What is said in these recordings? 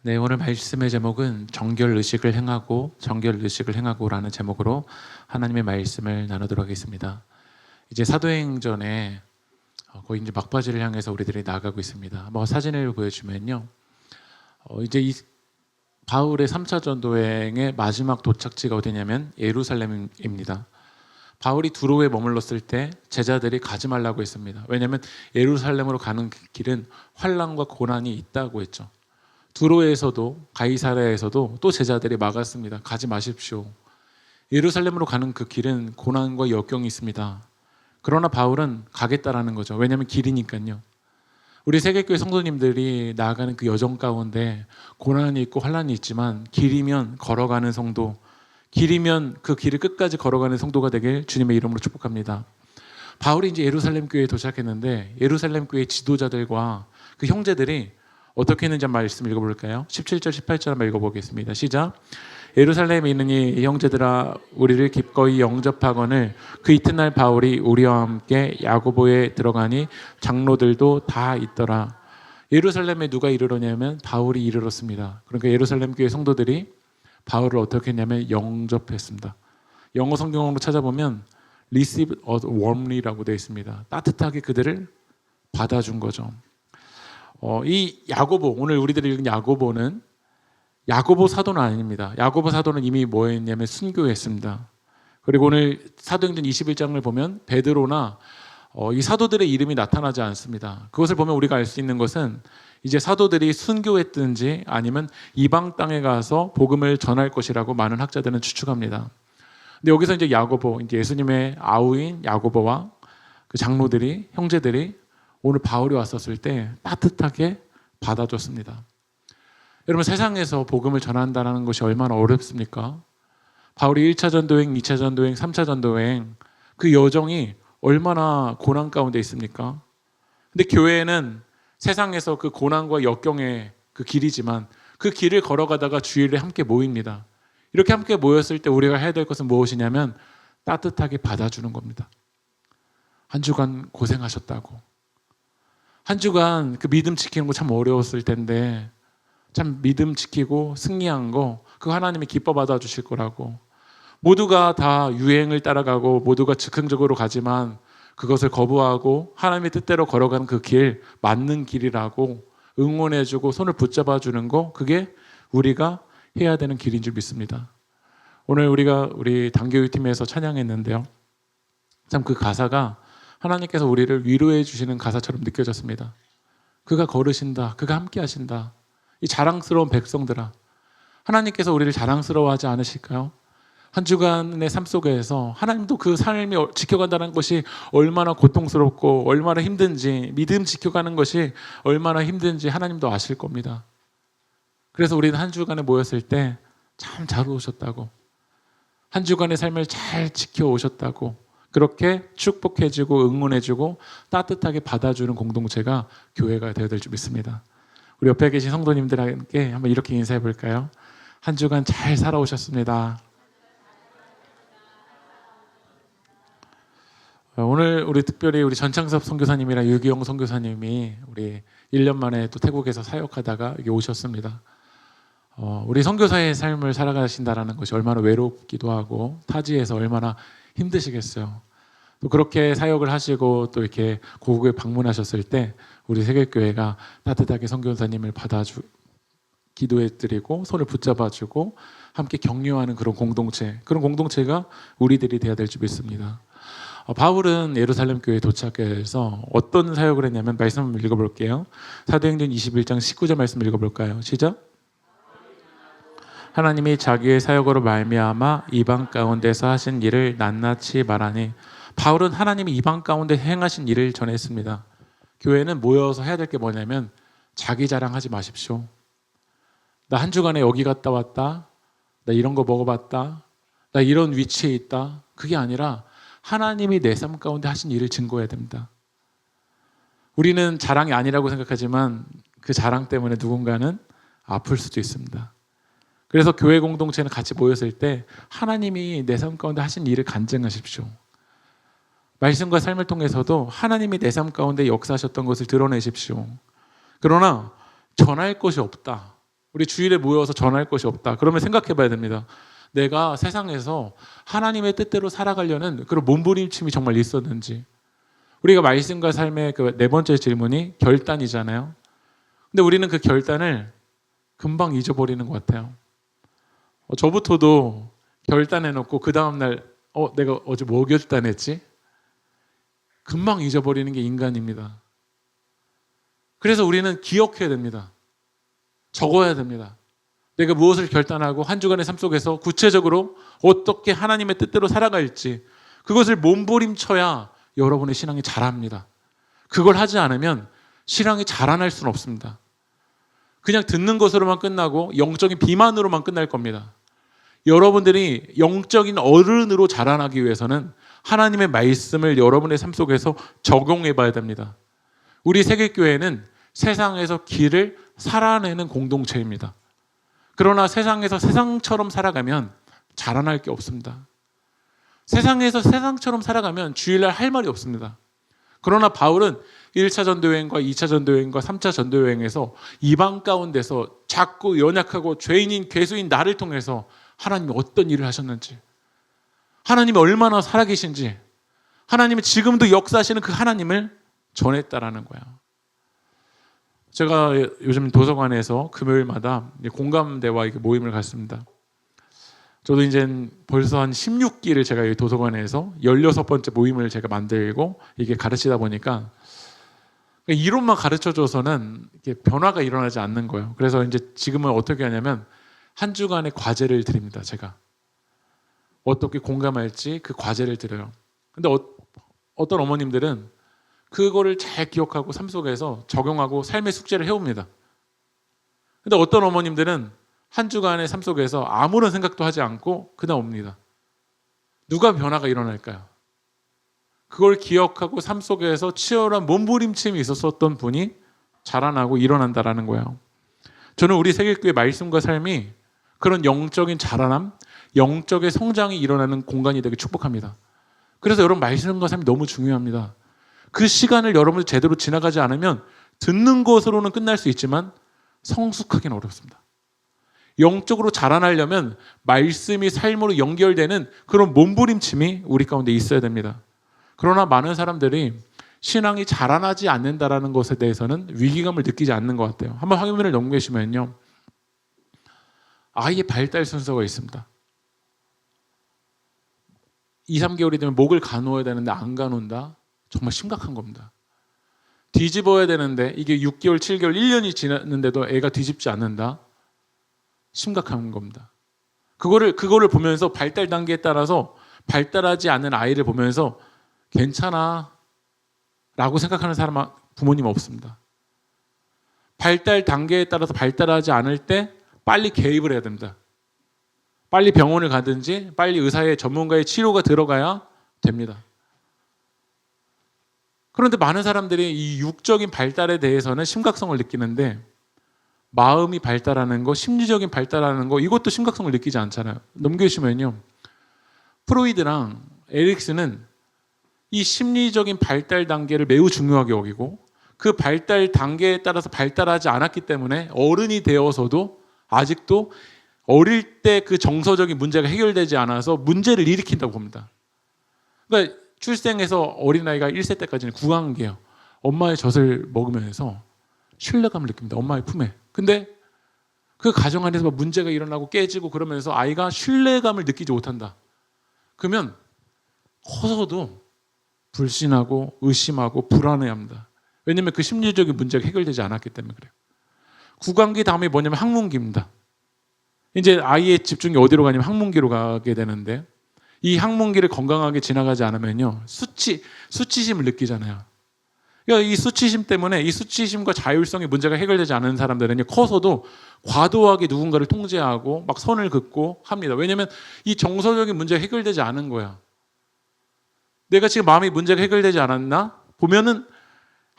네, 오늘 말씀의 제목은 정결의식을 행하고 정결의식을 행하고라는 제목으로 하나님의 말씀을 나누도록 하겠습니다. 이제 사도행전에 거의 이제 막바지를 향해서 우리들이 나아가고 있습니다. 사진을 보여주면요, 이제 이 바울의 3차 전도행의 마지막 도착지가 어디냐면 예루살렘입니다. 바울이 두로에 머물렀을 때 제자들이 가지 말라고 했습니다. 왜냐하면 예루살렘으로 가는 길은 환난과 고난이 있다고 했죠. 두로에서도 가이사랴에서도 또 제자들이 막았습니다. 가지 마십시오. 예루살렘으로 가는 그 길은 고난과 역경이 있습니다. 그러나 바울은 가겠다라는 거죠. 왜냐하면 길이니까요. 우리 세계교회 성도님들이 나아가는 그 여정 가운데 고난이 있고 환난이 있지만 길이면 걸어가는 성도, 길이면 그 길을 끝까지 걸어가는 성도가 되길 주님의 이름으로 축복합니다. 바울이 이제 예루살렘 교회에 도착했는데 예루살렘 교회 지도자들과 그 형제들이 어떻게 했는지 한번 말씀 읽어볼까요? 17절 18절 한번 읽어보겠습니다. 시작. 예루살렘에 있는 이 형제들아, 우리를 기꺼이 영접하거늘 그 이튿날 바울이 우리와 함께 야고보에 들어가니 장로들도 다 있더라. 예루살렘에 누가 이르렀냐면 바울이 이르렀습니다. 그러니까 예루살렘 교회 성도들이 바울을 어떻게 했냐면 영접했습니다. 영어 성경으로 찾아보면 receive us warmly라고 되어 있습니다. 따뜻하게 그들을 받아준 거죠. 이 야고보, 오늘 우리들이 읽은 야고보는 야고보 사도는 아닙니다. 야고보 사도는 이미 뭐했냐면 순교했습니다. 그리고 오늘 사도행전 21장을 보면 베드로나 이 사도들의 이름이 나타나지 않습니다. 그것을 보면 우리가 알 수 있는 것은 이제 사도들이 순교했든지 아니면 이방 땅에 가서 복음을 전할 것이라고 많은 학자들은 추측합니다. 근데 여기서 이제 야고보, 이제 예수님의 아우인 야고보와 그 장로들이, 형제들이 오늘 바울이 왔었을 때 따뜻하게 받아줬습니다. 여러분, 세상에서 복음을 전한다는 것이 얼마나 어렵습니까? 바울이 1차 전도행, 2차 전도행, 3차 전도행 그 여정이 얼마나 고난 가운데 있습니까? 근데 교회는 세상에서 그 고난과 역경의 그 길이지만 그 길을 걸어가다가 주일에 함께 모입니다. 이렇게 함께 모였을 때 우리가 해야 될 것은 무엇이냐면 따뜻하게 받아주는 겁니다. 한 주간 고생하셨다고. 한 주간 그 믿음 지키는 거 참 어려웠을 텐데 참 믿음 지키고 승리한 거 그거 하나님이 기뻐 받아주실 거라고. 모두가 다 유행을 따라가고 모두가 즉흥적으로 가지만 그것을 거부하고 하나님의 뜻대로 걸어가는 그 길 맞는 길이라고 응원해주고 손을 붙잡아주는 거, 그게 우리가 해야 되는 길인 줄 믿습니다. 오늘 우리 단교육팀에서 찬양했는데요, 참 그 가사가 하나님께서 우리를 위로해 주시는 가사처럼 느껴졌습니다. 그가 걸으신다, 그가 함께 하신다. 이 자랑스러운 백성들아, 하나님께서 우리를 자랑스러워하지 않으실까요? 한 주간의 삶 속에서 하나님도 그 삶이 지켜간다는 것이 얼마나 고통스럽고 얼마나 힘든지, 믿음 지켜가는 것이 얼마나 힘든지 하나님도 아실 겁니다. 그래서 우리는 한 주간에 모였을 때 참 잘 오셨다고, 한 주간의 삶을 잘 지켜오셨다고 그렇게 축복해주고 응원해주고 따뜻하게 받아주는 공동체가 교회가 되어야 될 줄 믿습니다. 우리 옆에 계신 성도님들에게 한번 이렇게 인사해 볼까요? 한 주간 잘 살아오셨습니다. 오늘 우리 특별히 우리 전창섭 선교사님이랑 유기영 선교사님이 우리 1년 만에 또 태국에서 사역하다가 여기 오셨습니다. 우리 선교사의 삶을 살아가신다는 것이 얼마나 외롭기도 하고 타지에서 얼마나 힘드시겠어요. 또 그렇게 사역을 하시고 또 이렇게 고국에 방문하셨을 때 우리 세계교회가 따뜻하게 선교사님을 기도해드리고 손을 붙잡아주고 함께 격려하는 그런 공동체가 우리들이 되어야 될 줄 믿습니다. 바울은 예루살렘 교회에 도착해서 어떤 사역을 했냐면 말씀 읽어볼게요. 사도행전 21장 19절 말씀 읽어볼까요? 시작. 하나님이 자기의 사역으로 말미암아 이방 가운데서 하신 일을 낱낱이 말하니, 바울은 하나님이 이방 가운데 행하신 일을 전했습니다. 교회는 모여서 해야 될 게 뭐냐면 자기 자랑하지 마십시오. 나 한 주간에 여기 갔다 왔다, 나 이런 거 먹어봤다, 나 이런 위치에 있다, 그게 아니라 하나님이 내 삶 가운데 하신 일을 증거해야 됩니다. 우리는 자랑이 아니라고 생각하지만 그 자랑 때문에 누군가는 아플 수도 있습니다. 그래서 교회 공동체는 같이 모였을 때 하나님이 내 삶 가운데 하신 일을 간증하십시오. 말씀과 삶을 통해서도 하나님이 내 삶 가운데 역사하셨던 것을 드러내십시오. 그러나 전할 것이 없다, 우리 주일에 모여서 전할 것이 없다. 그러면 생각해 봐야 됩니다. 내가 세상에서 하나님의 뜻대로 살아가려는 그런 몸부림침이 정말 있었는지. 우리가 말씀과 삶의 그 네 번째 질문이 결단이잖아요. 근데 우리는 그 결단을 금방 잊어버리는 것 같아요. 저부터도 결단해놓고 그 다음날 내가 어제 뭐 결단했지? 금방 잊어버리는 게 인간입니다. 그래서 우리는 기억해야 됩니다. 적어야 됩니다. 내가 무엇을 결단하고 한 주간의 삶 속에서 구체적으로 어떻게 하나님의 뜻대로 살아갈지 그것을 몸부림쳐야 여러분의 신앙이 자랍니다. 그걸 하지 않으면 신앙이 자라날 수는 없습니다. 그냥 듣는 것으로만 끝나고 영적인 비만으로만 끝날 겁니다. 여러분들이 영적인 어른으로 자라나기 위해서는 하나님의 말씀을 여러분의 삶 속에서 적용해 봐야 됩니다. 우리 세계교회는 세상에서 길을 살아내는 공동체입니다. 그러나 세상에서 세상처럼 살아가면 자라날 게 없습니다. 세상에서 세상처럼 살아가면 주일날 할 말이 없습니다. 그러나 바울은 1차 전도여행과 2차 전도여행과 3차 전도여행에서 이방 가운데서 작고 연약하고 죄인인 괴수인 나를 통해서 하나님이 어떤 일을 하셨는지, 하나님이 얼마나 살아계신지, 하나님이 지금도 역사하시는 그 하나님을 전했다라는 거예요. 제가 요즘 도서관에서 금요일마다 공감대와 모임을 갖습니다. 저도 이제 벌써 한 16기를 제가 이 도서관에서 16번째 모임을 제가 만들고 이게 가르치다 보니까 이론만 가르쳐줘서는 이게 변화가 일어나지 않는 거예요. 그래서 이제 지금은 어떻게 하냐면 한 주간의 과제를 드립니다. 제가 어떻게 공감할지 그 과제를 드려요. 근데 어떤 어머님들은 그거를 잘 기억하고 삶 속에서 적용하고 삶의 숙제를 해옵니다. 근데 어떤 어머님들은 한 주간의 삶 속에서 아무런 생각도 하지 않고 그냥 옵니다. 누가 변화가 일어날까요? 그걸 기억하고 삶 속에서 치열한 몸부림침이 있었던 분이 자라나고 일어난다라는 거예요. 저는 우리 세계교회 말씀과 삶이 그런 영적인 자라남, 영적의 성장이 일어나는 공간이 되게 축복합니다. 그래서 여러분 말씀과 삶이 너무 중요합니다. 그 시간을 여러분들 제대로 지나가지 않으면 듣는 것으로는 끝날 수 있지만 성숙하기는 어렵습니다. 영적으로 자라나려면 말씀이 삶으로 연결되는 그런 몸부림침이 우리 가운데 있어야 됩니다. 그러나 많은 사람들이 신앙이 자라나지 않는다라는 것에 대해서는 위기감을 느끼지 않는 것 같아요. 한번 화면을 넘기시면요. 아이의 발달 순서가 있습니다. 2, 3개월이 되면 목을 가누어야 되는데 안 가눈다? 정말 심각한 겁니다. 뒤집어야 되는데 이게 6개월, 7개월, 1년이 지났는데도 애가 뒤집지 않는다? 심각한 겁니다. 그거를 보면서 발달 단계에 따라서 발달하지 않는 아이를 보면서 괜찮아 라고 생각하는 사람 부모님 없습니다. 발달 단계에 따라서 발달하지 않을 때 빨리 개입을 해야 됩니다. 빨리 병원을 가든지 빨리 의사의 전문가의 치료가 들어가야 됩니다. 그런데 많은 사람들이 이 육적인 발달에 대해서는 심각성을 느끼는데 마음이 발달하는 거, 심리적인 발달하는 거 이것도 심각성을 느끼지 않잖아요. 넘겨주시면요. 프로이드랑 에릭슨은 이 심리적인 발달 단계를 매우 중요하게 여기고 그 발달 단계에 따라서 발달하지 않았기 때문에 어른이 되어서도 아직도 어릴 때 그 정서적인 문제가 해결되지 않아서 문제를 일으킨다고 봅니다. 그러니까 출생해서 어린아이가 1세 때까지는 구강기예요. 엄마의 젖을 먹으면서 신뢰감을 느낍니다. 엄마의 품에. 근데 그 가정 안에서 문제가 일어나고 깨지고 그러면서 아이가 신뢰감을 느끼지 못한다. 그러면 커서도 불신하고 의심하고 불안해합니다. 왜냐하면 그 심리적인 문제가 해결되지 않았기 때문에 그래요. 구강기 다음에 뭐냐면 학문기입니다. 이제 아이의 집중이 어디로 가냐면 학문기로 가게 되는데 이 학문기를 건강하게 지나가지 않으면요 수치심을 느끼잖아요. 그러니까 이 수치심 때문에 이 수치심과 자율성의 문제가 해결되지 않은 사람들은 커서도 과도하게 누군가를 통제하고 막 선을 긋고 합니다. 왜냐하면 이 정서적인 문제가 해결되지 않은 거야. 내가 지금 마음의 문제가 해결되지 않았나? 보면은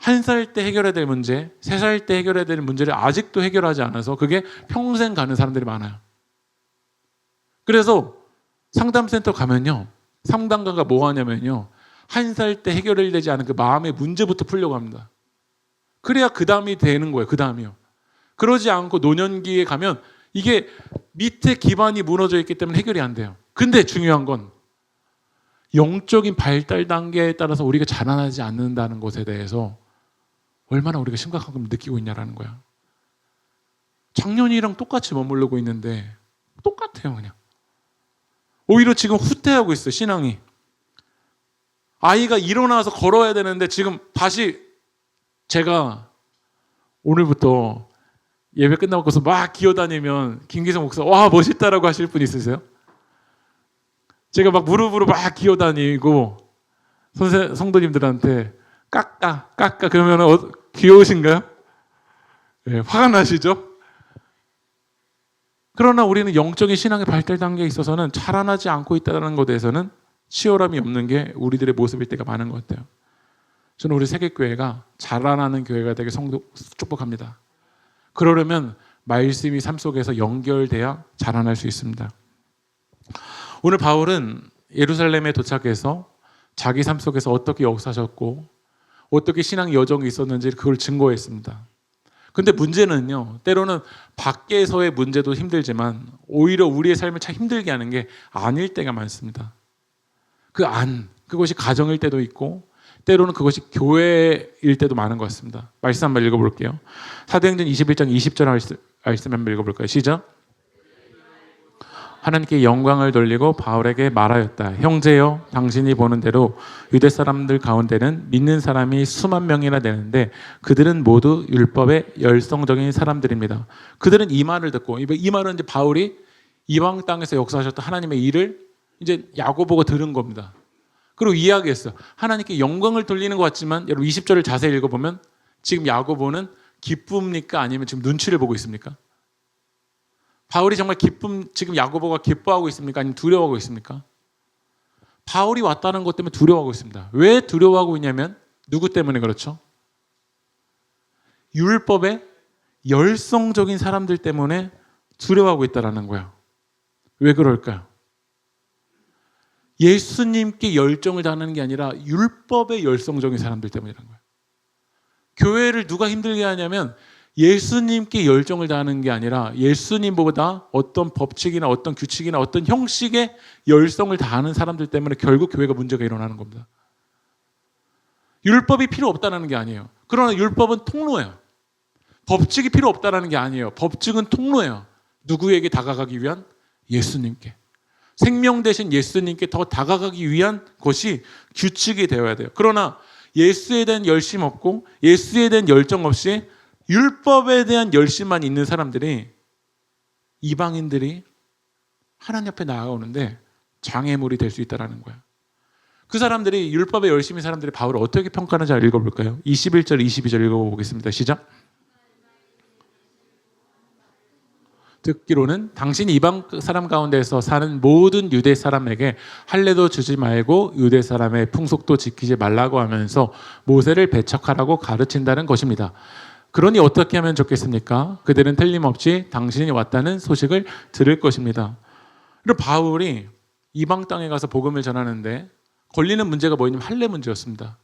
1살 때 해결해야 될 문제, 3살 때 해결해야 될 문제를 아직도 해결하지 않아서 그게 평생 가는 사람들이 많아요. 그래서 상담센터 가면요. 상담가가 뭐 하냐면요. 1살 때 해결되지 않은 그 마음의 문제부터 풀려고 합니다. 그래야 그 다음이 되는 거예요. 그 다음이요. 그러지 않고 노년기에 가면 이게 밑에 기반이 무너져 있기 때문에 해결이 안 돼요. 근데 중요한 건 영적인 발달 단계에 따라서 우리가 자라나지 않는다는 것에 대해서 얼마나 우리가 심각한 걸 느끼고 있냐라는 거야. 작년이랑 똑같이 머무르고 있는데 똑같아요, 그냥. 오히려 지금 후퇴하고 있어요, 신앙이. 아이가 일어나서 걸어야 되는데 지금 다시 제가 오늘부터 예배 끝나고서 막 기어다니면 김기성 목사 와 멋있다라고 하실 분 있으세요? 제가 막 무릎으로 막 기어다니고 성도님들한테 깎아 그러면 귀여우신가요? 네, 화가 나시죠? 그러나 우리는 영적인 신앙의 발달 단계에 있어서는 자라나지 않고 있다는 것에 대해서는 치열함이 없는 게 우리들의 모습일 때가 많은 것 같아요. 저는 우리 세계교회가 자라나는 교회가 되게 축복합니다. 그러려면 말씀이 삶 속에서 연결돼야 자라날 수 있습니다. 오늘 바울은 예루살렘에 도착해서 자기 삶 속에서 어떻게 역사하셨고 어떻게 신앙 여정이 있었는지 그걸 증거했습니다. 근데 문제는요, 때로는 밖에서의 문제도 힘들지만 오히려 우리의 삶을 참 힘들게 하는 게 아닐 때가 많습니다. 그것이 가정일 때도 있고 때로는 그것이 교회일 때도 많은 것 같습니다. 말씀 한번 읽어볼게요. 사도행전 21장 20절 말씀 한번 읽어볼까요? 시작. 하나님께 영광을 돌리고 바울에게 말하였다. 형제여, 당신이 보는 대로 유대 사람들 가운데는 믿는 사람이 수만 명이나 되는데 그들은 모두 율법의 열성적인 사람들입니다. 그들은 이 말을 듣고, 이 말은 이제 바울이 이방 땅에서 역사하셨던 하나님의 일을 이제 야고보가 들은 겁니다. 그리고 이야기했어요. 하나님께 영광을 돌리는 것 같지만 여러분 20절을 자세히 읽어보면 지금 야고보는 기쁩니까? 아니면 지금 눈치를 보고 있습니까? 바울이 정말 지금 야고보가 기뻐하고 있습니까? 아니면 두려워하고 있습니까? 바울이 왔다는 것 때문에 두려워하고 있습니다. 왜 두려워하고 있냐면 누구 때문에 그렇죠? 율법의 열성적인 사람들 때문에 두려워하고 있다는 거예요. 왜 그럴까요? 예수님께 열정을 다하는 게 아니라 율법의 열성적인 사람들 때문이라는 거예요. 교회를 누가 힘들게 하냐면 예수님께 열정을 다하는 게 아니라 예수님보다 어떤 법칙이나 어떤 규칙이나 어떤 형식의 열성을 다하는 사람들 때문에 결국 교회가 문제가 일어나는 겁니다. 율법이 필요 없다는 게 아니에요. 그러나 율법은 통로예요. 법칙이 필요 없다는 게 아니에요. 법칙은 통로예요. 누구에게 다가가기 위한? 예수님께. 생명 대신 예수님께 더 다가가기 위한 것이 규칙이 되어야 돼요. 그러나 예수에 대한 열심 없고 예수에 대한 열정 없이 율법에 대한 열심만 있는 사람들이, 이방인들이 하나님 앞에 나아오는데 장애물이 될 수 있다는 거야. 그 사람들이, 율법에 열심인 사람들이 바울을 어떻게 평가하는지 읽어볼까요? 21절 22절 읽어보겠습니다. 시작. 듣기로는 당신이 이방 사람 가운데서 사는 모든 유대 사람에게 할례도 주지 말고 유대 사람의 풍속도 지키지 말라고 하면서 모세를 배척하라고 가르친다는 것입니다. 그러니 어떻게 하면 좋겠습니까? 그들은 틀림없이 당신이 왔다는 소식을 들을 것입니다. 그리고 바울이 이방 땅에 가서 복음을 전하는데 걸리는 문제가 뭐냐면 할례 문제였습니다.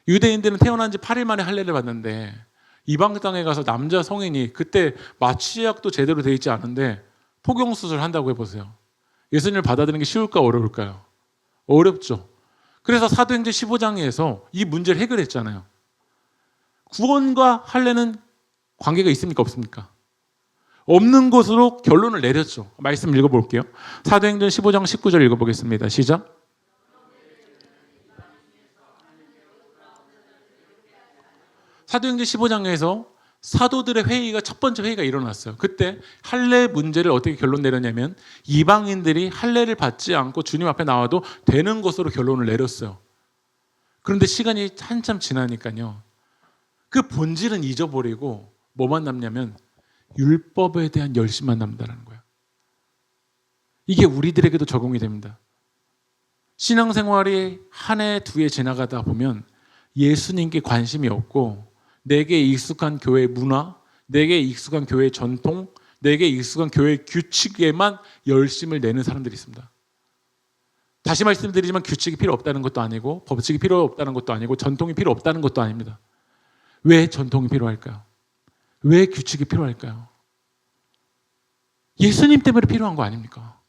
유대인들은 태어난 지 8일 만에 할례를 받는데 이방 땅에 가서 남자 성인이, 그때 마취약도 제대로 돼 있지 않은데 포경수술 한다고 해보세요. 예수님을 받아들이는 게 쉬울까 어려울까요? 어렵죠. 그래서 사도행전 15장에서 이 문제를 해결했잖아요. 구원과 할례는 관계가 있습니까? 없습니까? 없는 것으로 결론을 내렸죠. 말씀 읽어볼게요. 사도행전 15장 19절 읽어보겠습니다. 시작. 사도행전 15장에서 사도들의 회의가, 첫 번째 회의가 일어났어요. 그때 할례 문제를 어떻게 결론 내렸냐면 이방인들이 할례를 받지 않고 주님 앞에 나와도 되는 것으로 결론을 내렸어요. 그런데 시간이 한참 지나니까요, 그 본질은 잊어버리고 뭐만 남냐면 율법에 대한 열심만 남는다는 거예요. 이게 우리들에게도 적용이 됩니다. 신앙생활이 한 해, 두 해 지나가다 보면 예수님께 관심이 없고 내게 익숙한 교회 문화, 내게 익숙한 교회 전통, 내게 익숙한 교회 규칙에만 열심을 내는 사람들이 있습니다. 다시 말씀드리지만 규칙이 필요 없다는 것도 아니고 법칙이 필요 없다는 것도 아니고 전통이 필요 없다는 것도 아닙니다. 왜 전통이 필요할까요? 왜 규칙이 필요할까요? 예수님 때문에 필요한 거 아닙니까?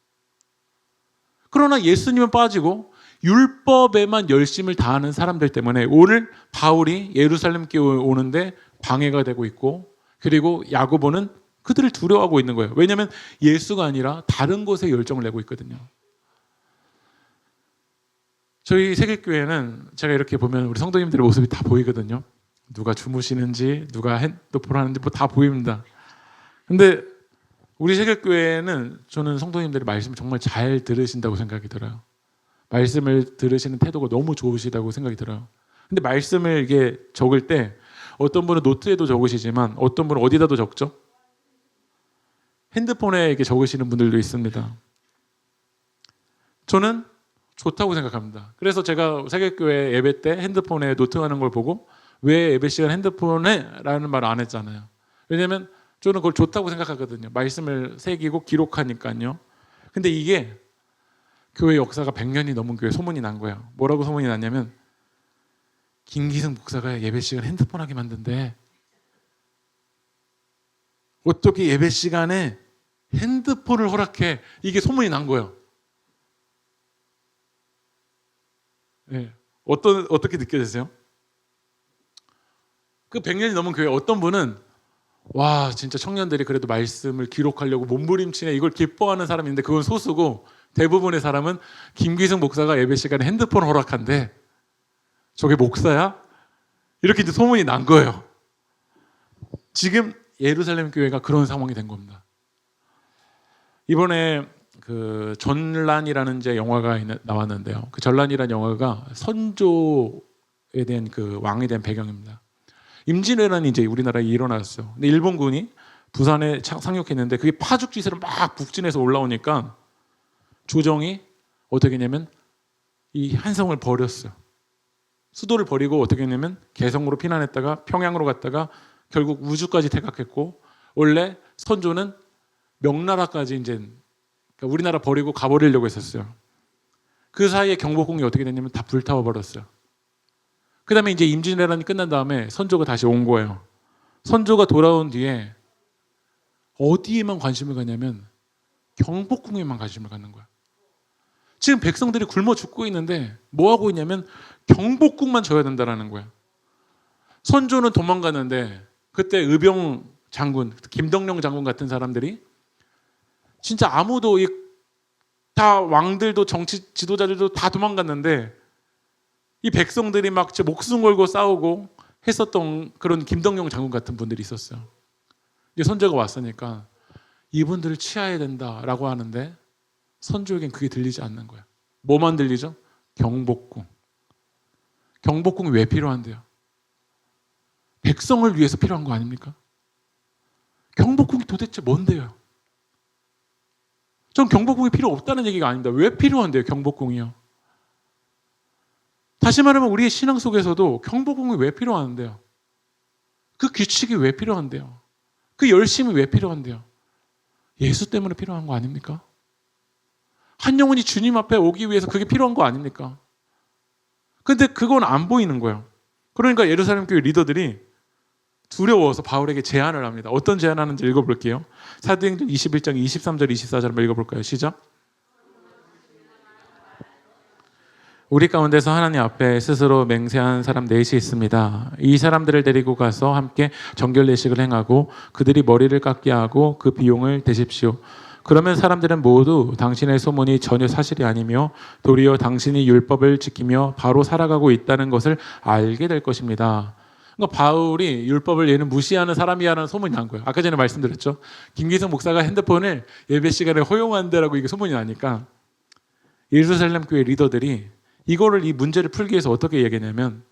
그러나 예수님은 빠지고 율법에만 열심을 다하는 사람들 때문에 오늘 바울이 예루살렘께 오는데 방해가 되고 있고, 그리고 야고보는 그들을 두려워하고 있는 거예요. 왜냐하면 예수가 아니라 다른 곳에 열정을 내고 있거든요. 저희 세계교회는 제가 이렇게 보면 우리 성도님들의 모습이 다 보이거든요. 누가 주무시는지, 누가 핸드폰 하는지 뭐 다 보입니다. 근데 우리 세계교회는 저는 성도님들의 말씀을 정말 잘 들으신다고 생각이 들어요. 말씀을 들으시는 태도가 너무 좋으시다고 생각이 들어요. 근데 말씀을 이게 적을 때 어떤 분은 노트에도 적으시지만 어떤 분은 어디다도 적죠? 핸드폰에 이렇게 적으시는 분들도 있습니다. 저는 좋다고 생각합니다. 그래서 제가 세계교회 예배 때 핸드폰에 노트하는 걸 보고 왜 예배 시간 핸드폰에? 라는 말을 안 했잖아요. 왜냐하면 저는 그걸 좋다고 생각하거든요. 말씀을 새기고 기록하니까요. 근데 이게 교회 역사가 100년이 넘은 교회 소문이 난 거예요. 뭐라고 소문이 났냐면 김기승 목사가 예배 시간 핸드폰 하게 만든대. 어떻게 예배 시간에 핸드폰을 허락해? 이게 소문이 난 거예요. 네. 어떻게 느껴지세요? 그 100년이 넘은 교회 어떤 분은 와 진짜 청년들이 그래도 말씀을 기록하려고 몸부림치네, 이걸 기뻐하는 사람이 있는데 그건 소수고, 대부분의 사람은 김기승 목사가 예배 시간에 핸드폰 허락한대. 저게 목사야? 이렇게 이제 소문이 난 거예요. 지금 예루살렘 교회가 그런 상황이 된 겁니다. 이번에 그 전란이라는 이제 영화가 나왔는데요. 그 전란이라는 영화가 선조에 대한 그 왕에 대한 배경입니다. 임진왜란이 이제 우리나라에 일어났어요. 근데 일본군이 부산에 상륙했는데 그게 파죽지세로 막 북진해서 올라오니까 조정이 어떻게 했냐면 이 한성을 버렸어요. 수도를 버리고 어떻게 했냐면 개성으로 피난했다가 평양으로 갔다가 결국 우주까지 퇴각했고, 원래 선조는 명나라까지 이제 그러니까 우리나라 버리고 가버리려고 했었어요. 그 사이에 경복궁이 어떻게 됐냐면 다 불타워 버렸어요. 그 다음에 이제 임진왜란이 끝난 다음에 선조가 다시 온 거예요. 선조가 돌아온 뒤에 어디에만 관심을 갖냐면 경복궁에만 관심을 갖는 거야. 지금 백성들이 굶어 죽고 있는데 뭐 하고 있냐면 경복궁만 줘야 된다라는 거야. 선조는 도망갔는데 그때 의병 장군, 김덕령 장군 같은 사람들이 진짜 아무도 다 왕들도 정치 지도자들도 다 도망갔는데 이 백성들이 막 목숨 걸고 싸우고 했었던 그런 김덕령 장군 같은 분들이 있었어요. 이제 선조가 왔으니까 이분들을 취하해야 된다라고 하는데 선조에겐 그게 들리지 않는 거야. 뭐만 들리죠? 경복궁. 경복궁이 왜 필요한데요? 백성을 위해서 필요한 거 아닙니까? 경복궁이 도대체 뭔데요? 전 경복궁이 필요 없다는 얘기가 아닙니다. 왜 필요한데요, 경복궁이요? 다시 말하면 우리의 신앙 속에서도 경복궁이 왜 필요한데요? 그 규칙이 왜 필요한데요? 그 열심이 왜 필요한데요? 예수 때문에 필요한 거 아닙니까? 한 영혼이 주님 앞에 오기 위해서 그게 필요한 거 아닙니까? 근데 그건 안 보이는 거예요. 그러니까 예루살렘 교회 리더들이 두려워서 바울에게 제안을 합니다. 어떤 제안을 하는지 읽어볼게요. 사도행전 21장 23절 24절 한번 읽어볼까요? 시작. 우리 가운데서 하나님 앞에 스스로 맹세한 사람 넷이 있습니다. 이 사람들을 데리고 가서 함께 정결례식을 행하고 그들이 머리를 깎게 하고 그 비용을 대십시오. 그러면 사람들은 모두 당신의 소문이 전혀 사실이 아니며 도리어 당신이 율법을 지키며 바로 살아가고 있다는 것을 알게 될 것입니다. 그러니까 바울이 율법을 얘는 무시하는 사람이라는 소문이 난 거예요. 아까 전에 말씀드렸죠. 김기성 목사가 핸드폰을 예배 시간에 허용한다라고 이게 소문이 나니까 예루살렘 교회 리더들이 이거를 이 문제를 풀기 위해서 어떻게 얘기했냐면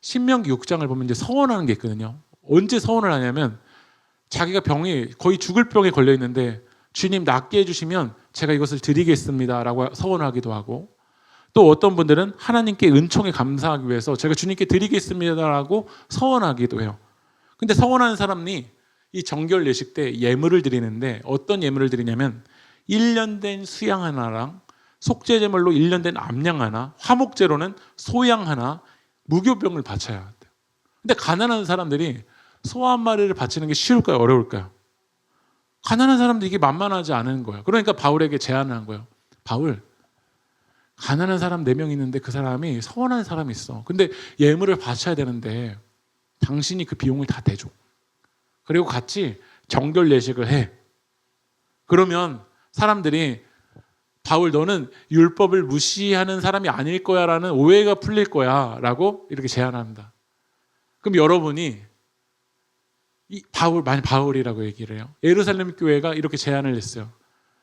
신명기 6장을 보면 이제 서원하는 게 있거든요. 언제 서원을 하냐면 자기가 병이 거의 죽을 병에 걸려 있는데 주님 낫게 해주시면 제가 이것을 드리겠습니다라고 서원하기도 하고, 또 어떤 분들은 하나님께 은총에 감사하기 위해서 제가 주님께 드리겠습니다라고 서원하기도 해요. 근데 서원하는 사람이 이 정결 예식 때 예물을 드리는데 어떤 예물을 드리냐면 1년 된 수양 하나랑 속죄제물로 1년 된 암양 하나, 화목제로는 소양 하나, 무교병을 바쳐야 돼요. 근데 가난한 사람들이 소 한 마리를 바치는 게 쉬울까요? 어려울까요? 가난한 사람도 이게 만만하지 않은 거예요. 그러니까 바울에게 제안을 한 거예요. 바울, 가난한 사람 4명 있는데 그 사람이 서원한 사람이 있어. 근데 예물을 바쳐야 되는데 당신이 그 비용을 다 대줘. 그리고 같이 정결 예식을 해. 그러면 사람들이 바울 너는 율법을 무시하는 사람이 아닐 거야 라는 오해가 풀릴 거야 라고 이렇게 제안합니다. 그럼 여러분이 만약 바울이라고 얘기를 해요. 예루살렘 교회가 이렇게 제안을 했어요.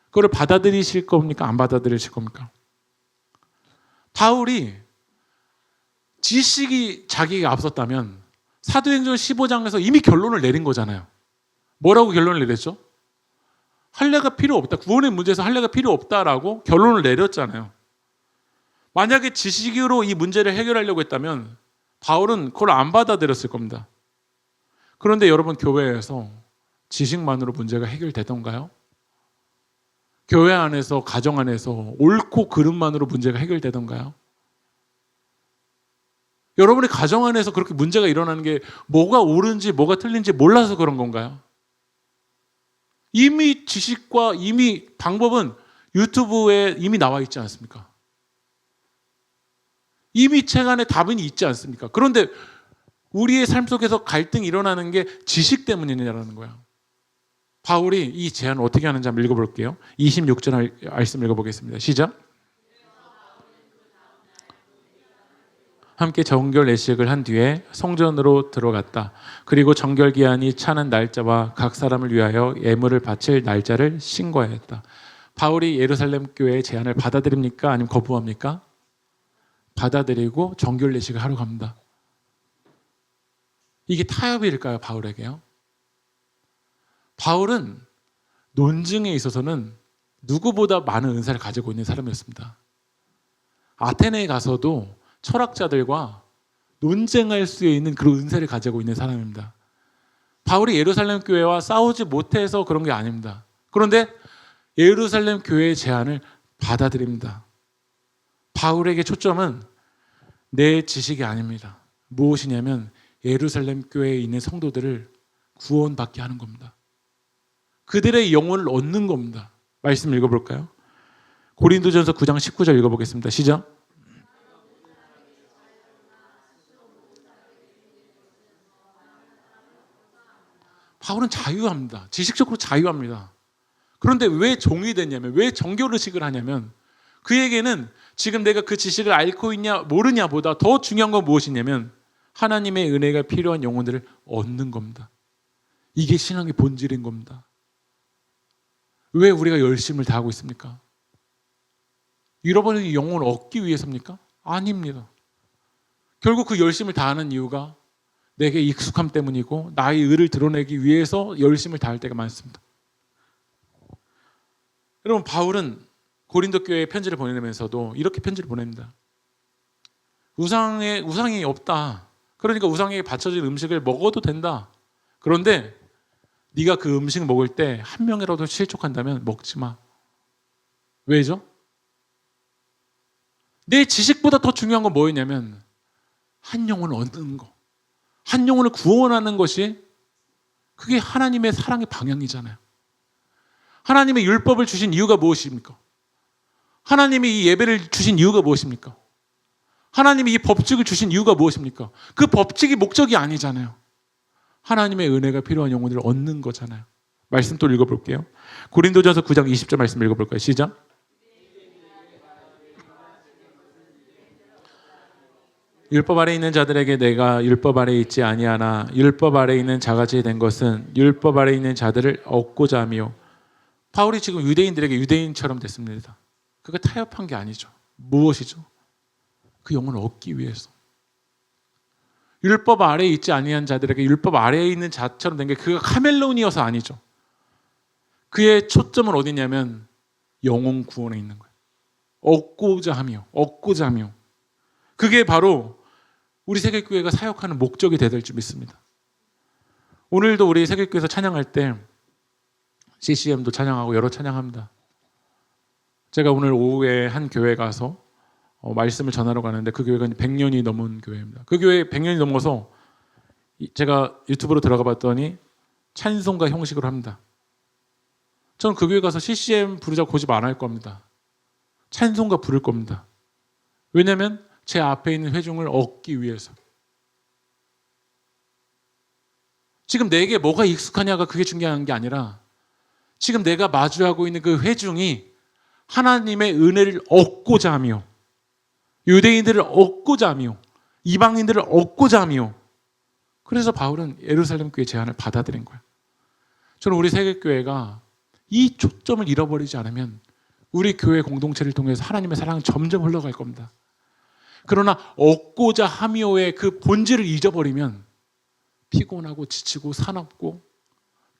그걸 받아들이실 겁니까? 안 받아들이실 겁니까? 바울이 지식이 자기가 앞섰다면 사도행전 15장에서 이미 결론을 내린 거잖아요. 뭐라고 결론을 내렸죠? 할례가 필요 없다. 구원의 문제에서 할례가 필요 없다라고 결론을 내렸잖아요. 만약에 지식으로 이 문제를 해결하려고 했다면 바울은 그걸 안 받아들였을 겁니다. 그런데 여러분 교회에서 지식만으로 문제가 해결되던가요? 교회 안에서 가정 안에서 옳고 그름만으로 문제가 해결되던가요? 여러분의 가정 안에서 그렇게 문제가 일어나는 게 뭐가 옳은지 뭐가 틀린지 몰라서 그런 건가요? 이미 지식과 이미 방법은 유튜브에 이미 나와 있지 않습니까? 이미 책 안에 답이 있지 않습니까? 그런데 우리의 삶 속에서 갈등이 일어나는 게 지식 때문이냐라는 거예요. 바울이 이 제안을 어떻게 하는지 한번 읽어볼게요. 26절 말씀 읽어보겠습니다. 시작. 함께 정결 예식을 한 뒤에 성전으로 들어갔다. 그리고 정결 기한이 차는 날짜와 각 사람을 위하여 예물을 바칠 날짜를 신고하였다. 바울이 예루살렘 교회의 제안을 받아들입니까? 아니면 거부합니까? 받아들이고 정결 예식을 하러 갑니다. 이게 타협일까요? 바울에게요? 바울은 논증에 있어서는 누구보다 많은 은사를 가지고 있는 사람이었습니다. 아테네에 가서도 철학자들과 논쟁할 수 있는 그런 은사를 가지고 있는 사람입니다. 바울이 예루살렘 교회와 싸우지 못해서 그런 게 아닙니다. 그런데 예루살렘 교회의 제안을 받아들입니다. 바울에게 초점은 내 지식이 아닙니다. 무엇이냐면 예루살렘 교회에 있는 성도들을 구원받게 하는 겁니다. 그들의 영혼을 얻는 겁니다. 말씀 읽어볼까요? 고린도전서 9장 19절 읽어보겠습니다. 시작. 바울은 자유합니다. 지식적으로 자유합니다. 그런데 왜 종이 됐냐면, 왜 정결의식을 하냐면 그에게는 지금 내가 그 지식을 앓고 있냐 모르냐보다 더 중요한 건 무엇이냐면 하나님의 은혜가 필요한 영혼들을 얻는 겁니다. 이게 신앙의 본질인 겁니다. 왜 우리가 열심을 다하고 있습니까? 잃어버린 영혼을 얻기 위해서입니까? 아닙니다. 결국 그 열심을 다하는 이유가 내게 익숙함 때문이고 나의 의를 드러내기 위해서 열심을 다할 때가 많습니다. 여러분, 바울은 고린도 교회에 편지를 보내면서도 이렇게 편지를 보냅니다. 우상이 없다. 그러니까 우상에게 바쳐진 음식을 먹어도 된다. 그런데 네가 그 음식 먹을 때 한 명이라도 실족한다면 먹지 마. 왜죠? 내 지식보다 더 중요한 건 뭐였냐면 한 영혼을 얻는 거. 한 영혼을 구원하는 것이 그게 하나님의 사랑의 방향이잖아요. 하나님의 율법을 주신 이유가 무엇입니까? 하나님이 이 예배를 주신 이유가 무엇입니까? 하나님이 이 법칙을 주신 이유가 무엇입니까? 그 법칙이 목적이 아니잖아요. 하나님의 은혜가 필요한 영혼을 얻는 거잖아요. 말씀 또 읽어볼게요. 고린도전서 9장 20절 말씀 읽어볼까요? 시작. 율법 아래 있는 자들에게 내가 율법 아래 있지 아니하나 율법 아래 있는 자같이 된 것은 율법 아래 있는 자들을 얻고자 하며. 바울이 지금 유대인들에게 유대인처럼 됐습니다. 그거 타협한 게 아니죠. 무엇이죠? 그 영혼을 얻기 위해서. 율법 아래에 있지 아니한 자들에게 율법 아래에 있는 자처럼 된 게 그가 카멜론이어서 아니죠. 그의 초점은 어디냐면 영혼 구원에 있는 거예요. 얻고자 하며. 그게 바로 우리 세계교회가 사역하는 목적이 되야 될 줄 믿습니다. 오늘도 우리 세계교회에서 찬양할 때 CCM도 찬양하고 여러 찬양합니다. 제가 오늘 오후에 한 교회 가서 말씀을 전하러 가는데 그 교회가 100년이 넘은 교회입니다. 그 교회 100년이 넘어서 제가 유튜브로 들어가 봤더니 찬송가 형식으로 합니다. 저는 그 교회 가서 CCM 부르자고 고집 안 할 겁니다. 찬송가 부를 겁니다. 왜냐하면 제 앞에 있는 회중을 얻기 위해서. 지금 내게 뭐가 익숙하냐가 그게 중요한 게 아니라 지금 내가 마주하고 있는 그 회중이 하나님의 은혜를 얻고자 하며 유대인들을 얻고자 하며 이방인들을 얻고자 하며 그래서 바울은 예루살렘 교회 제안을 받아들인 거예요. 저는 우리 세계교회가 이 초점을 잃어버리지 않으면 우리 교회 공동체를 통해서 하나님의 사랑은 점점 흘러갈 겁니다. 그러나 얻고자 하며의 그 본질을 잊어버리면 피곤하고 지치고 사납고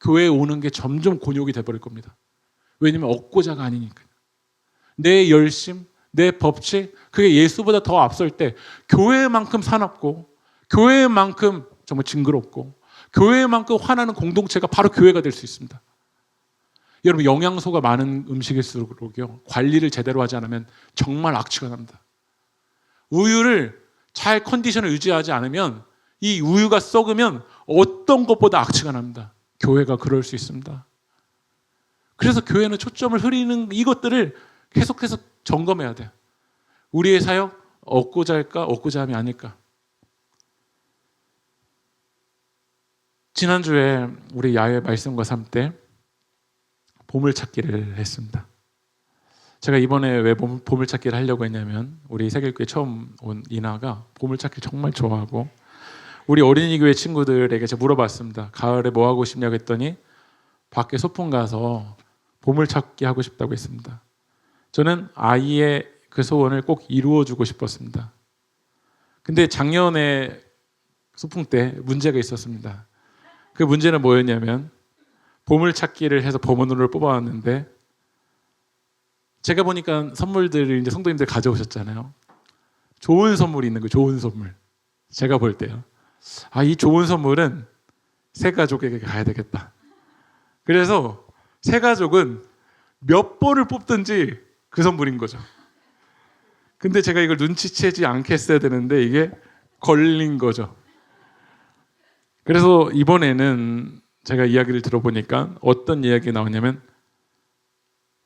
교회에 오는 게 점점 곤욕이 돼버릴 겁니다. 왜냐하면 얻고자가 아니니까. 내 열심, 내 법칙, 그게 예수보다 더 앞설 때 교회만큼 사납고 교회만큼 정말 징그럽고 교회만큼 화나는 공동체가 바로 교회가 될 수 있습니다. 여러분, 영양소가 많은 음식일수록요, 관리를 제대로 하지 않으면 정말 악취가 납니다. 우유를 잘 컨디션을 유지하지 않으면 이 우유가 썩으면 어떤 것보다 악취가 납니다. 교회가 그럴 수 있습니다. 그래서 교회는 초점을 흐리는 이것들을 계속해서 점검해야 돼요. 우리의 사역 얻고자 할까 얻고자 함이 아닐까. 지난주에 우리 야외 말씀과 삶 때 보물찾기를 했습니다. 제가 이번에 왜 보물찾기를 하려고 했냐면 우리 세계교회 처음 온 이나가 보물찾기 정말 좋아하고 우리 어린이교회 친구들에게 제가 물어봤습니다. 가을에 뭐 하고 싶냐고 했더니 밖에 소풍 가서 보물찾기 하고 싶다고 했습니다. 저는 아이의 그 소원을 꼭 이루어주고 싶었습니다. 근데 작년에 소풍 때 문제가 있었습니다. 그 문제는 뭐였냐면 보물찾기를 해서 보물을 뽑아왔는데 제가 보니까 선물들을 이제 성도님들 가져오셨잖아요. 좋은 선물이 있는 거예요. 좋은 선물. 제가 볼 때요. 이 좋은 선물은 새 가족에게 가야 되겠다. 그래서 새 가족은 몇 번을 뽑든지 그 선물인 거죠. 근데 제가 이걸 눈치채지 않겠어야 되는데 이게 걸린 거죠. 그래서 이번에는 제가 이야기를 들어보니까 어떤 이야기가 나오냐면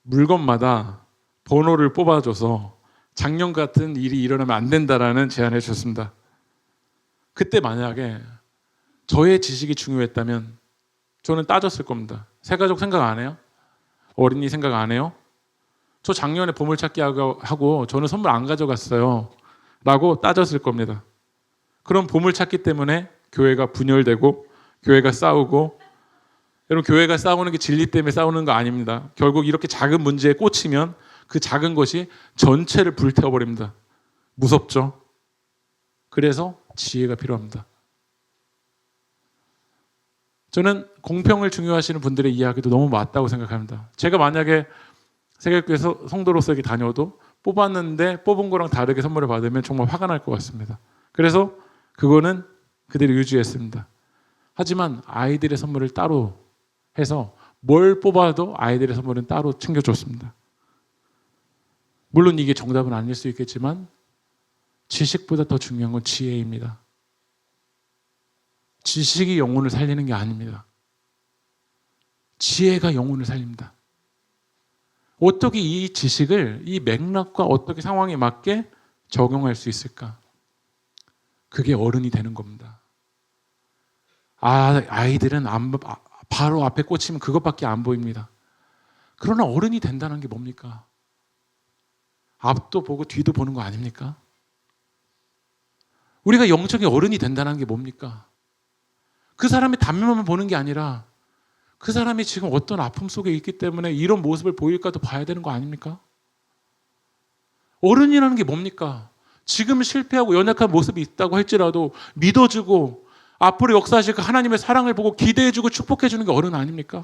물건마다 번호를 뽑아줘서 작년 같은 일이 일어나면 안 된다라는 제안을 해주셨습니다. 그때 만약에 저의 지식이 중요했다면 저는 따졌을 겁니다. 새가족 생각 안 해요? 어린이 생각 안 해요? 저 작년에 보물찾기 하고 저는 선물 안 가져갔어요 라고 따졌을 겁니다. 그럼 보물찾기 때문에 교회가 분열되고 교회가 싸우고, 여러분, 교회가 싸우는 게 진리 때문에 싸우는 거 아닙니다. 결국 이렇게 작은 문제에 꽂히면 그 작은 것이 전체를 불태워버립니다. 무섭죠? 그래서 지혜가 필요합니다. 저는 공평을 중요하시는 분들의 이야기도 너무 맞다고 생각합니다. 제가 만약에 세계교회 성도로서 이렇게 다녀도 뽑았는데 뽑은 거랑 다르게 선물을 받으면 정말 화가 날 것 같습니다. 그래서 그거는 그대로 유지했습니다. 하지만 아이들의 선물을 따로 해서 뭘 뽑아도 아이들의 선물은 따로 챙겨줬습니다. 물론 이게 정답은 아닐 수 있겠지만 지식보다 더 중요한 건 지혜입니다. 지식이 영혼을 살리는 게 아닙니다. 지혜가 영혼을 살립니다. 어떻게 이 지식을 이 맥락과 어떻게 상황에 맞게 적용할 수 있을까? 그게 어른이 되는 겁니다. 아이들은 바로 앞에 꽂히면 그것밖에 안 보입니다. 그러나 어른이 된다는 게 뭡니까? 앞도 보고 뒤도 보는 거 아닙니까? 우리가 영적인 어른이 된다는 게 뭡니까? 그 사람의 단면만 보는 게 아니라 그 사람이 지금 어떤 아픔 속에 있기 때문에 이런 모습을 보일까도 봐야 되는 거 아닙니까? 어른이라는 게 뭡니까? 지금 실패하고 연약한 모습이 있다고 할지라도 믿어주고 앞으로 역사하실 그 하나님의 사랑을 보고 기대해주고 축복해주는 게 어른 아닙니까?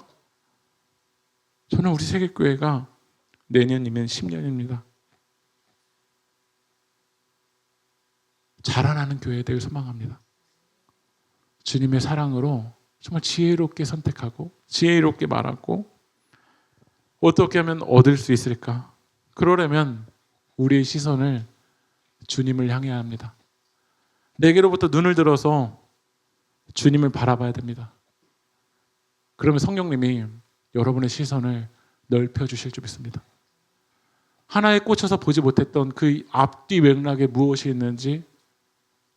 저는 우리 세계교회가 내년이면 10년입니다. 자라나는 교회에 대해 소망합니다. 주님의 사랑으로 정말 지혜롭게 선택하고 지혜롭게 말하고 어떻게 하면 얻을 수 있을까? 그러려면 우리의 시선을 주님을 향해야 합니다. 내게로부터 눈을 들어서 주님을 바라봐야 됩니다. 그러면 성령님이 여러분의 시선을 넓혀주실 줄 믿습니다. 하나에 꽂혀서 보지 못했던 그 앞뒤 맥락에 무엇이 있는지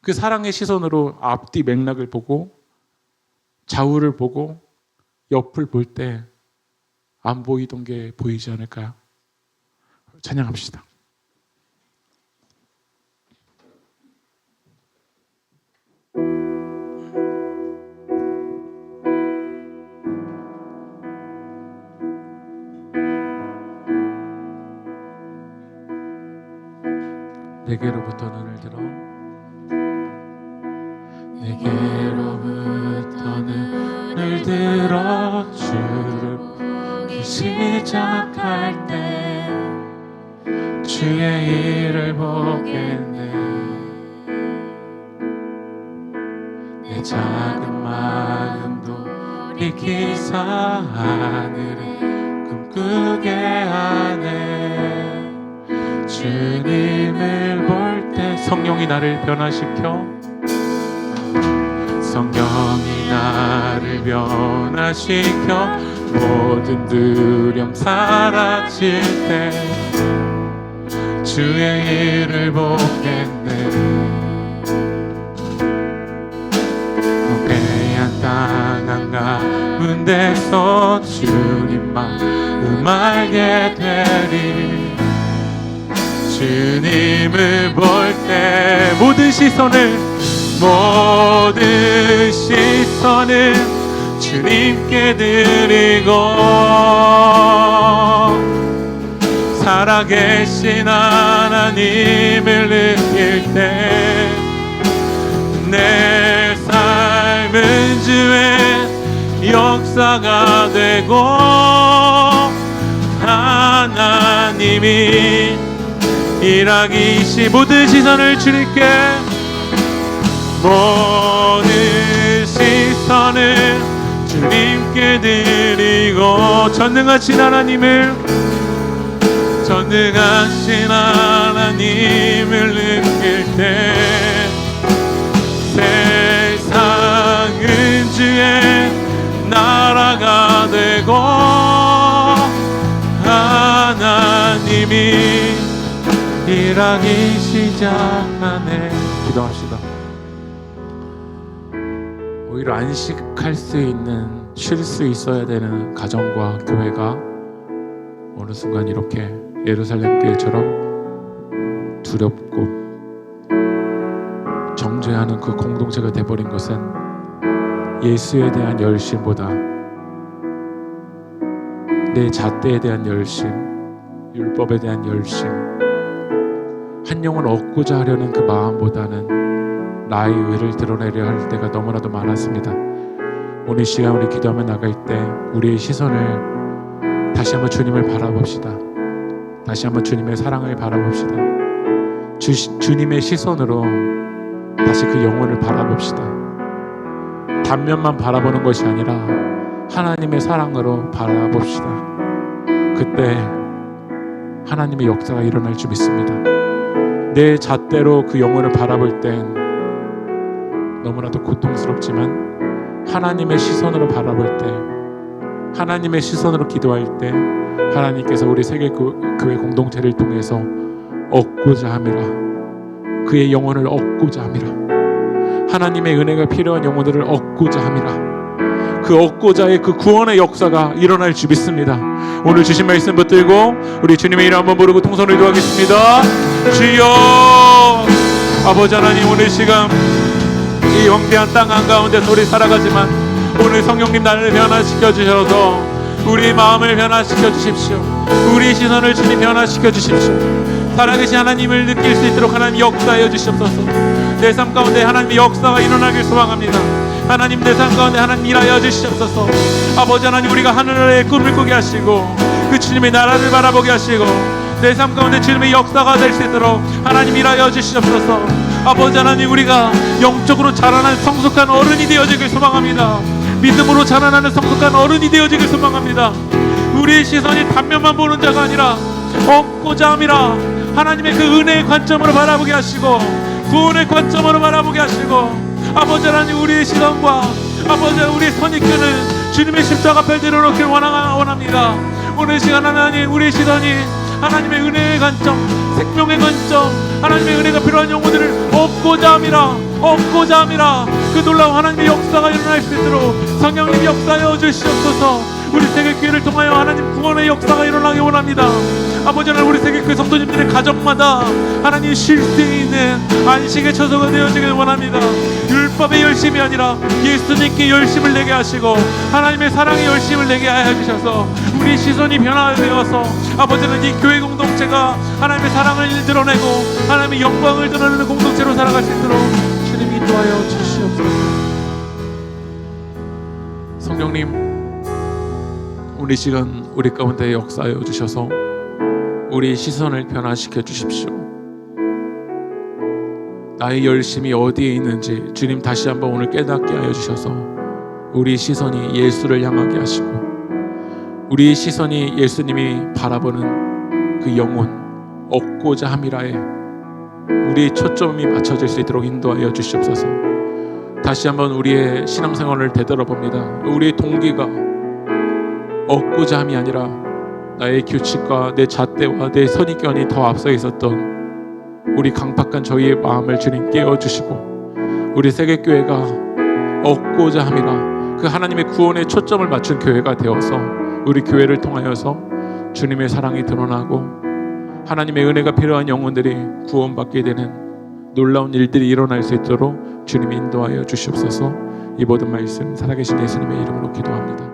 그 사랑의 시선으로 앞뒤 맥락을 보고 좌우를 보고 옆을 볼 때 안 보이던 게 보이지 않을까요? 찬양합시다. 내게로부터 눈을 들어 내게로부터 눈을 들어 주를 보기 시작할 때 주의 일을 보겠네. 내 작은 마음도 돌이키사 하늘을 꿈꾸게 하네. 주님을 볼 때 성령이 나를 변화시켜 성령이 나를 변화시켜 모든 두려움 사라질 때 주의 일을 보겠네. 무게한 땅 한가운데서 주님 마음 알게 되리. 주님을 볼 때 모든 시선을 주님께 드리고 살아계신 하나님을 느낄 때 내 삶은 주의 역사가 되고 하나님이 일하기 모든 시선을 주님께 모든 시선을 주님께 드리고 전능하신 하나님을 느낄 때 세상은 주의 나라가 되고 하나님이 일하기 시작하네. 기도합시다. 오히려 안식할 수 있는, 쉴 수 있어야 되는 가정과 교회가 어느 순간 이렇게 예루살렘 교회처럼 두렵고 정죄하는 그 공동체가 돼버린 것은 예수에 대한 열심보다 내 잣대에 대한 열심, 율법에 대한 열심, 한 영혼 얻고자 하려는 그 마음보다는 나의 의를 드러내려 할 때가 너무나도 많았습니다. 오늘 시간 우리 기도하며 나갈 때 우리의 시선을 다시 한번 주님을 바라봅시다. 다시 한번 주님의 사랑을 바라봅시다. 주님의 시선으로 다시 그 영혼을 바라봅시다. 단면만 바라보는 것이 아니라 하나님의 사랑으로 바라봅시다. 그때 하나님의 역사가 일어날 줄 믿습니다. 내 잣대로 그 영혼을 바라볼 땐 너무나도 고통스럽지만 하나님의 시선으로 바라볼 때, 하나님의 시선으로 기도할 때 하나님께서 우리 세계교회 공동체를 통해서 얻고자 함이라, 그의 영혼을 얻고자 함이라, 하나님의 은혜가 필요한 영혼들을 얻고자 함이라, 그 얻고자의 그 구원의 역사가 일어날 줄 믿습니다. 오늘 주신 말씀 붙들고 우리 주님의 이름 한번 부르고 통성을 기도하겠습니다. 주여, 아버지 하나님, 오늘 시간 이 황폐한 땅 한가운데서 우리 살아가지만 오늘 성령님 나를 변화시켜 주셔서 우리 마음을 변화시켜 주십시오. 우리 시선을 주님 변화시켜 주십시오. 살아계신 하나님을 느낄 수 있도록 하나님 역사하여 주시옵소서. 내 삶 가운데 하나님의 역사가 일어나길 소망합니다. 하나님, 내 삶 가운데 하나님 일하여 주시옵소서. 아버지 하나님, 우리가 하늘의 꿈을 꾸게 하시고 그 주님의 나라를 바라보게 하시고 내 삶 가운데 주님의 역사가 될 수 있도록 하나님 일하여 주시옵소서. 아버지 하나님, 우리가 영적으로 자라난 성숙한 어른이 되어지길 소망합니다. 믿음으로 자라나는 성숙한 어른이 되어지길 소망합니다. 우리의 시선이 단면만 보는 자가 아니라 얻고자 함이라 하나님의 그 은혜의 관점으로 바라보게 하시고 구원의 관점으로 바라보게 하시고 아버지 하나님, 우리의 시선과 아버지 우리의 선입견을 주님의 십자가 앞에 내려놓기를 원합니다. 오늘 시간 하나님, 우리의 시선이 하나님의 은혜의 관점, 생명의 관점, 하나님의 은혜가 필요한 영혼들을 얻고자 함이라. 그 놀라운 하나님의 역사가 일어날 수 있도록 성령님 역사하여 주시옵소서. 우리 세계교회를 통하여 하나님 구원의 역사가 일어나기 원합니다. 아버지 하나님, 우리 세계교회 성도님들의 가정마다 하나님 쉴 수 있는 안식의 처소가 되어지길 원합니다. 율법의 열심이 아니라 예수님께 열심을 내게 하시고 하나님의 사랑의 열심을 내게 하여 주셔서 우리 시선이 변화되어서 아버지 하나님, 이 교회 공동체가 하나님의 사랑을 드러내고 하나님의 영광을 드러내는 공동체로 살아갈 수 있도록 주님 인도하여 주시옵소서. 성령님, 우리 시간 우리 가운데 역사하여 주셔서 우리 시선을 변화시켜 주십시오. 나의 열심이 어디에 있는지 주님 다시 한번 오늘 깨닫게 하여 주셔서 우리 시선이 예수를 향하게 하시고 우리 시선이 예수님이 바라보는 그 영혼 얻고자 함이라에 우리의 초점이 맞춰질 수 있도록 인도하여 주시옵소서. 다시 한번 우리의 신앙생활을 되돌아봅니다. 우리의 동기가 얻고자 함이 아니라 나의 규칙과 내 잣대와 내 선입견이 더 앞서 있었던 우리 강팍한 저희의 마음을 주님 깨워주시고 우리 세계교회가 얻고자 함이라 그 하나님의 구원의 초점을 맞춘 교회가 되어서 우리 교회를 통하여서 주님의 사랑이 드러나고 하나님의 은혜가 필요한 영혼들이 구원받게 되는 놀라운 일들이 일어날 수 있도록 주님이 인도하여 주시옵소서. 이 모든 말씀 살아계신 예수님의 이름으로 기도합니다.